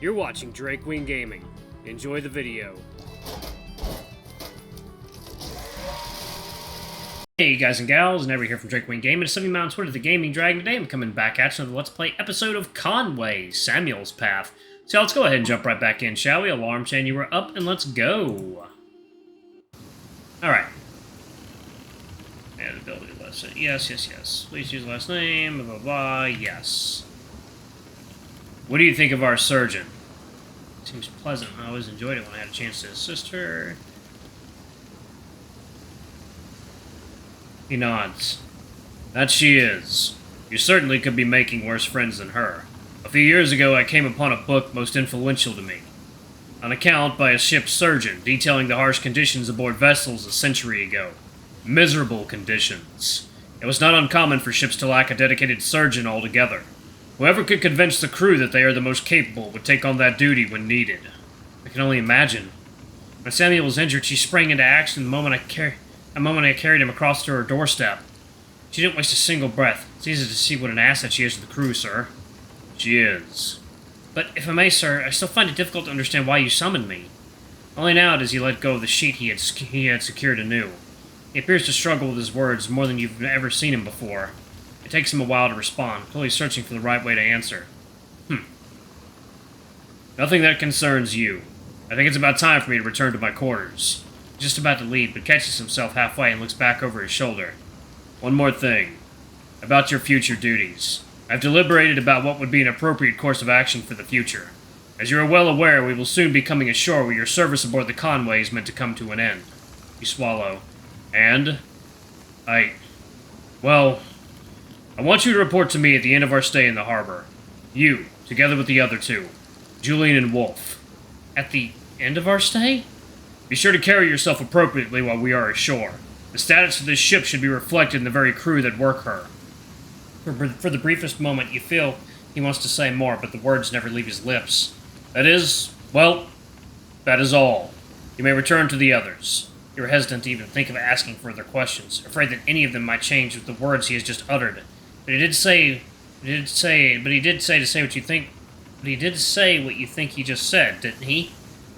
You're watching Drake Wing Gaming. Enjoy the video. Hey guys and gals, Never here from Drake Wing Gaming. It's Sunny Mountain Twitter, the Gaming Dragon. Today I'm coming back at you with a Let's Play episode of Conway, Samuel's Path. So let's go ahead and jump right back in, shall we? Alarm chain, you were up, and let's go. Alright. Add ability lesson. Yes. Please use last name, blah blah blah, yes. What do you think of our surgeon? Seems pleasant. I always enjoyed it when I had a chance to assist her. He nods. That she is. You certainly could be making worse friends than her. A few years ago, I came upon a book most influential to me. An account by a ship's surgeon detailing the harsh conditions aboard vessels a century ago. Miserable conditions. It was not uncommon for ships to lack a dedicated surgeon altogether. Whoever could convince the crew that they are the most capable would take on that duty when needed. I can only imagine. When Samuel was injured, she sprang into action the moment I carried him across to her doorstep. She didn't waste a single breath. It's easy to see what an asset she is to the crew, sir. She is. But if I may, sir, I still find it difficult to understand why you summoned me. Only now does he let go of the sheet he had secured anew. He appears to struggle with his words more than you've ever seen him before. It takes him a while to respond, clearly searching for the right way to answer. Nothing that concerns you. I think it's about time for me to return to my quarters. He's just about to leave, but catches himself halfway and looks back over his shoulder. One more thing. About your future duties. I've deliberated about what would be an appropriate course of action for the future. As you are well aware, we will soon be coming ashore where your service aboard the Conway is meant to come to an end. You swallow. And? Well, I want you to report to me at the end of our stay in the harbor. You, together with the other two, Julian and Wolf. At the end of our stay? Be sure to carry yourself appropriately while we are ashore. The status of this ship should be reflected in the very crew that work her. For the briefest moment, you feel he wants to say more, but the words never leave his lips. That is all. You may return to the others. You are hesitant to even think of asking further questions, afraid that any of them might change with the words he has just uttered. But he did say what you think he just said, didn't he?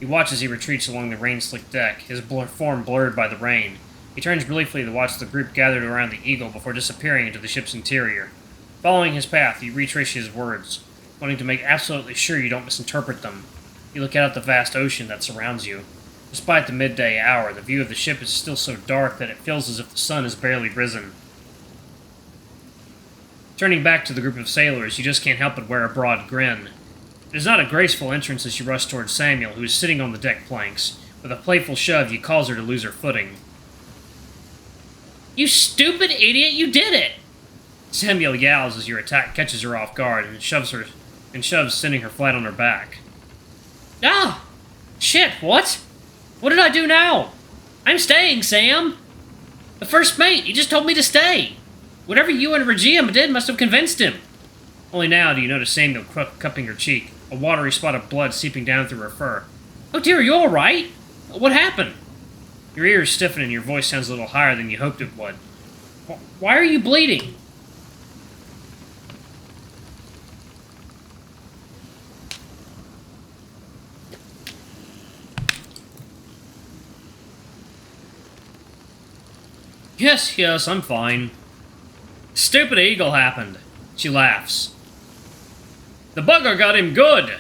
You watch as he retreats along the rain-slicked deck, his form blurred by the rain. He turns briefly to watch the group gathered around the Eagle before disappearing into the ship's interior. Following his path, you retrace his words, wanting to make absolutely sure you don't misinterpret them. You look out at the vast ocean that surrounds you. Despite the midday hour, the view of the ship is still so dark that it feels as if the sun has barely risen. Turning back to the group of sailors, you just can't help but wear a broad grin. It is not a graceful entrance as you rush towards Samuel, who is sitting on the deck planks. With a playful shove, you cause her to lose her footing. You stupid idiot, you did it! Samuel yowls as your attack catches her off guard and shoves, sending her flat on her back. Ah! Shit, what? What did I do now? I'm staying, Sam! The first mate, he just told me to stay! Whatever you and Regia did must have convinced him. Only now do you notice Samuel cupping her cheek, a watery spot of blood seeping down through her fur. Oh dear, are you alright? What happened? Your ears stiffen and your voice sounds a little higher than you hoped it would. Why are you bleeding? Yes, I'm fine. Stupid Eagle happened. She laughs. The bugger got him good!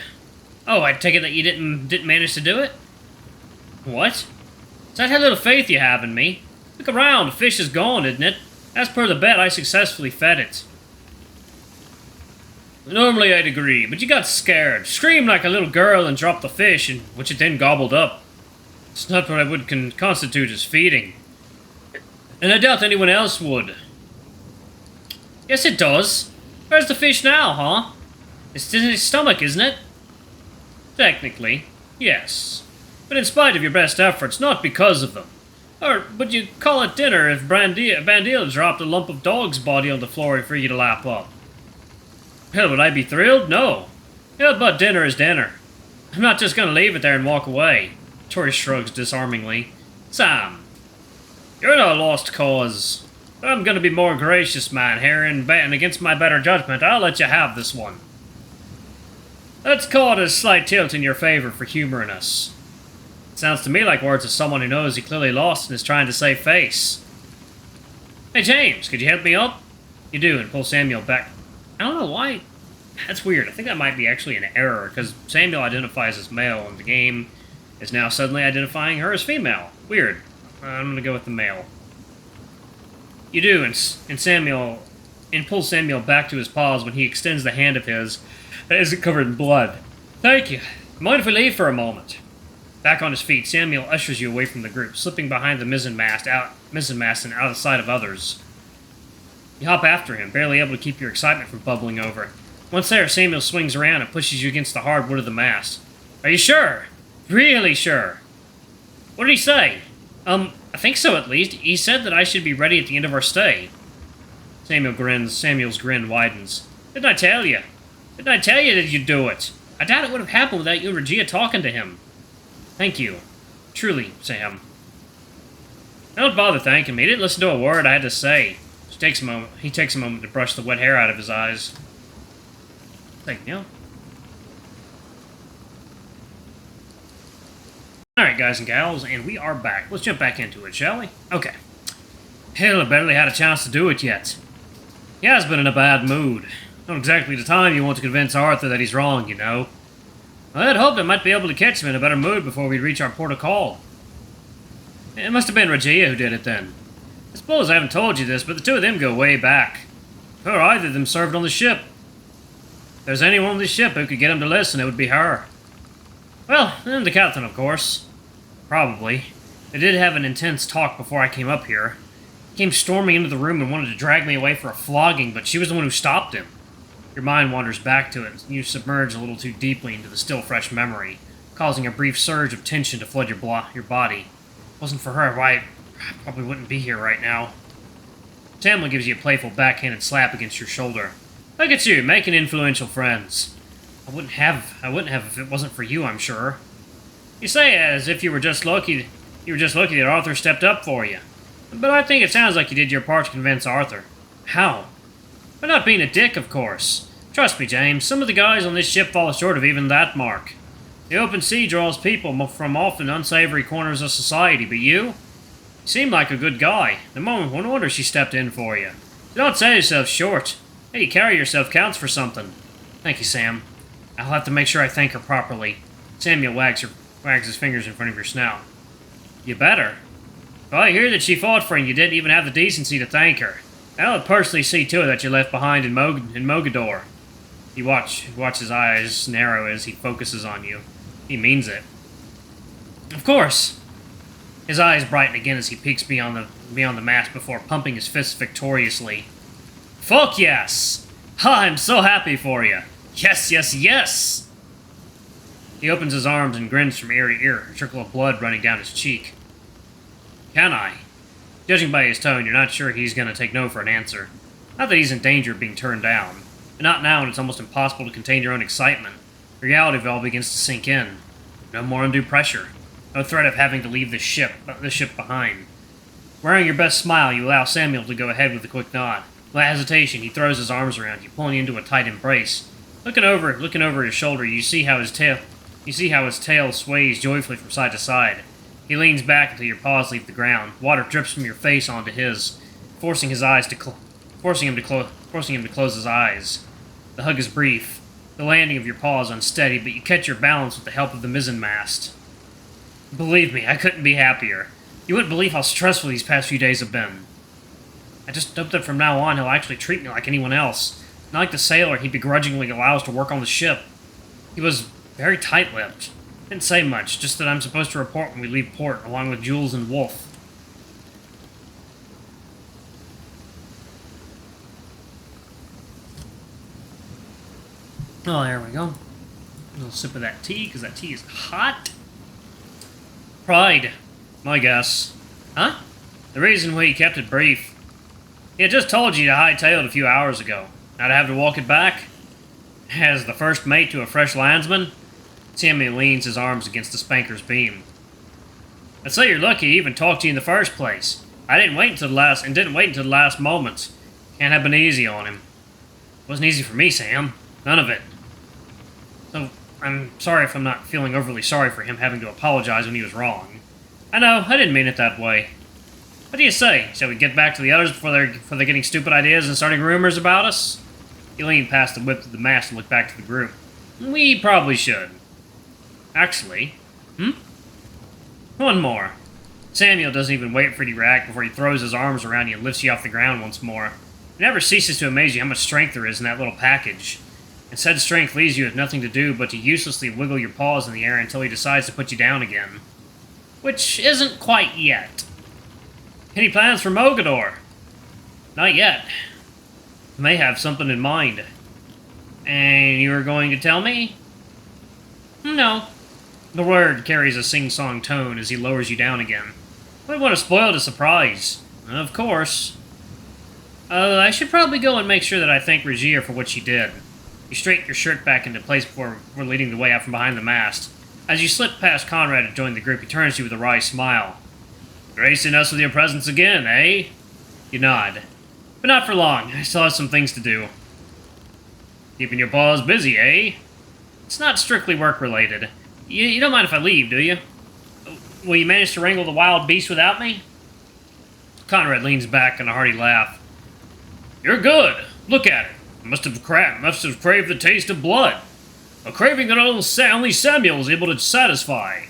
Oh, I take it that you didn't manage to do it? What? Is that how little faith you have in me? Look around, the fish is gone, isn't it? As per the bet, I successfully fed it. Normally I'd agree, but you got scared, screamed like a little girl and dropped the fish, which it then gobbled up. It's not what I would constitute as feeding. And I doubt anyone else would. Yes, it does. Where's the fish now, huh? It's in his stomach, isn't it? Technically, yes. But in spite of your best efforts, not because of them. Or would you call it dinner if Bandil dropped a lump of dog's body on the floor for you to lap up? Hell, would I be thrilled? No. Hell, but dinner is dinner. I'm not just gonna leave it there and walk away. Tori shrugs disarmingly. Sam, you're no lost cause. But I'm gonna be more gracious, man, here, and against my better judgment, I'll let you have this one. Let's call it a slight tilt in your favor for humoring us. It sounds to me like words of someone who knows he clearly lost and is trying to save face. Hey James, could you help me up? You do, and pull Samuel back. I don't know why. That's weird. I think that might be actually an error, because Samuel identifies as male, and the game is now suddenly identifying her as female. Weird. I'm gonna go with the male. You do, and Samuel... and pull Samuel back to his paws when he extends the hand of his that isn't covered in blood. Thank you. Mind if we leave for a moment? Back on his feet, Samuel ushers you away from the group, slipping behind the mizzenmast and out of sight of others. You hop after him, barely able to keep your excitement from bubbling over. Once there, Samuel swings around and pushes you against the hard wood of the mast. Are you sure? Really sure? What did he say? I think so at least. He said that I should be ready at the end of our stay. Samuel grins. Samuel's grin widens. Didn't I tell you? Didn't I tell you that you'd do it? I doubt it would have happened without you and Regia talking to him. Thank you. Truly, Sam. Don't bother thanking me. He didn't listen to a word I had to say. He takes a moment to brush the wet hair out of his eyes. Thank you. Alright, guys and gals, and we are back. Let's jump back into it, shall we? Okay. Hell, I barely had a chance to do it yet. He has been in a bad mood. Not exactly the time you want to convince Arthur that he's wrong, you know. I had hoped I might be able to catch him in a better mood before we reach our port of call. It must have been Regia who did it then. I suppose I haven't told you this, but the two of them go way back. Her or either of them served on the ship. If there's anyone on this ship who could get him to listen, it would be her. Well, and the captain, of course. Probably. They did have an intense talk before I came up here. He came storming into the room and wanted to drag me away for a flogging, but she was the one who stopped him. Your mind wanders back to it, and you submerge a little too deeply into the still fresh memory, causing a brief surge of tension to flood your body. If it wasn't for her, why, I probably wouldn't be here right now. Samuel gives you a playful backhanded slap against your shoulder. Look at you, making influential friends. I wouldn't have if it wasn't for you, I'm sure. You say it as if you were just lucky that Arthur stepped up for you. But I think it sounds like you did your part to convince Arthur. How? By not being a dick, of course. Trust me, James, some of the guys on this ship fall short of even that mark. The open sea draws people from often unsavory corners of society, but you seem like a good guy. No wonder she stepped in for you. Don't sell yourself short. Hey, you carry yourself counts for something. Thank you, Sam. I'll have to make sure I thank her properly. Samuel wags his fingers in front of your snout. You better. Well, I hear that she fought for you and you didn't even have the decency to thank her. I'll personally see to it that you're left behind in Mogador. You watch his eyes narrow as he focuses on you. He means it. Of course. His eyes brighten again as he peeks beyond the mast before pumping his fists victoriously. Fuck yes! I'm so happy for you. Yes, yes, yes! He opens his arms and grins from ear to ear, a trickle of blood running down his cheek. Can I? Judging by his tone, you're not sure he's going to take no for an answer. Not that he's in danger of being turned down. But not now when it's almost impossible to contain your own excitement. The reality of it all begins to sink in. No more undue pressure. No threat of having to leave the ship behind. Wearing your best smile, you allow Samuel to go ahead with a quick nod. Without hesitation, he throws his arms around you, pulling you into a tight embrace. Looking over his shoulder, you see how his tail sways joyfully from side to side. He leans back until your paws leave the ground. Water drips from your face onto his, forcing him to close his eyes. The hug is brief. The landing of your paw is unsteady, but you catch your balance with the help of the mizzenmast. Believe me, I couldn't be happier. You wouldn't believe how stressful these past few days have been. I just hope that from now on he'll actually treat me like anyone else. Not like the sailor he begrudgingly allows to work on the ship. He was very tight-lipped. Didn't say much, just that I'm supposed to report when we leave port, along with Jules and Wolf. Oh, there we go. A little sip of that tea, because that tea is hot. Pride, my guess. Huh? The reason we kept it brief. He had just told you to hightail it a few hours ago. Now to have to walk it back? As the first mate to a fresh landsman? Samuel leans his arms against the spanker's beam. I'd say you're lucky he even talked to you in the first place. I didn't wait until the last moment. Can't have been easy on him. It wasn't easy for me, Sam. None of it. So, I'm sorry if I'm not feeling overly sorry for him having to apologize when he was wrong. I know, I didn't mean it that way. What do you say? Shall we get back to the others before they're getting stupid ideas and starting rumors about us? He leaned past the whip of the mast and looked back to the group. We probably should. Actually, one more. Samuel doesn't even wait for you to react before he throws his arms around you and lifts you off the ground once more. It never ceases to amaze you how much strength there is in that little package. And said strength leaves you with nothing to do but to uselessly wiggle your paws in the air until he decides to put you down again. Which isn't quite yet. Any plans for Mogador? Not yet. May have something in mind. And you were going to tell me? No. The word carries a sing-song tone as he lowers you down again. Might want to spoil the surprise. Of course. I should probably go and make sure that I thank Regia for what she did. You straighten your shirt back into place before leading the way out from behind the mast. As you slip past Conrad to join the group, he turns to you with a wry smile. Gracing us with your presence again, eh? You nod. But not for long. I still have some things to do. Keeping your paws busy, eh? It's not strictly work-related. You don't mind if I leave, do you? Will you manage to wrangle the wild beast without me? Conrad leans back in a hearty laugh. You're good. Look at it. Must have craved the taste of blood. A craving that only Samuel is able to satisfy.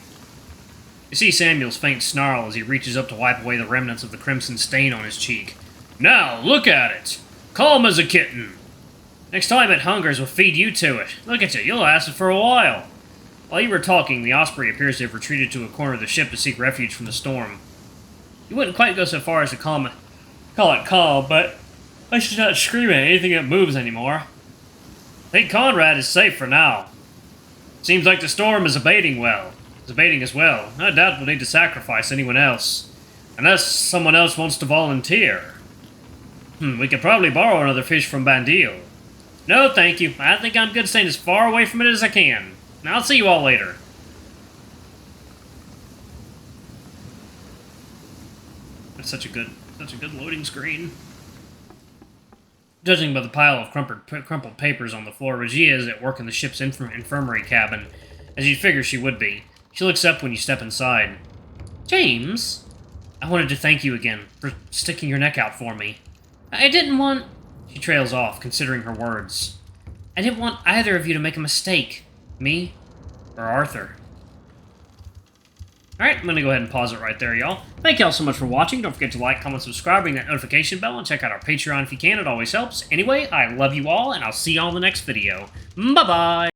You see Samuel's faint snarl as he reaches up to wipe away the remnants of the crimson stain on his cheek. Now, look at it. Calm as a kitten. Next time it hungers, we'll feed you to it. Look at you, you'll last it for a while. While you were talking, the Osprey appears to have retreated to a corner of the ship to seek refuge from the storm. You wouldn't quite go so far as to call it calm, but I should not scream at anything that moves anymore. I think Conrad is safe for now. Seems like the storm is abating as well. I doubt we'll need to sacrifice anyone else. Unless someone else wants to volunteer. We could probably borrow another fish from Bandil. No, thank you. I think I'm good staying as far away from it as I can. I'll see you all later. That's such a good loading screen. Judging by the pile of crumpled papers on the floor, Regia is at work in the ship's infirmary cabin, as you'd figure she would be. She looks up when you step inside. James? I wanted to thank you again for sticking your neck out for me. I didn't want... She trails off, considering her words. I didn't want either of you to make a mistake. Me or Arthur. Alright, I'm going to go ahead and pause it right there, y'all. Thank y'all so much for watching. Don't forget to like, comment, subscribe, ring that notification bell, and check out our Patreon if you can. It always helps. Anyway, I love you all, and I'll see y'all in the next video. Bye-bye!